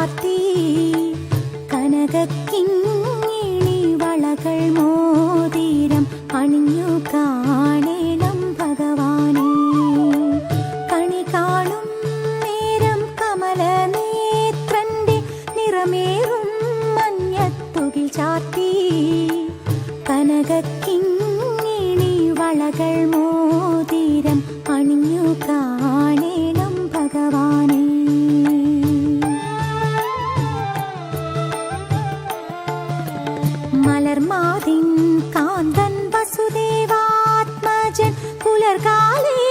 ചാർത്തി കനകക്കിങ്ങിണി വളകൾ മോതിരം അണിഞ്ഞു കാണേണം ഭഗവാനെ. കണി കാണും നേരം കമലനേത്രന്റെ നിറമേറും മഞ്ഞത്തുകിൽ ചാർത്തി കനകക്കിങ്ങിണി വളകൾ മോതിരം അണിഞ്ഞു കാണേണം ഭഗവാനെ. മലർമാതിൻ കാന്തൻ വസുദേവാത്മജൻ പുലർകാലേ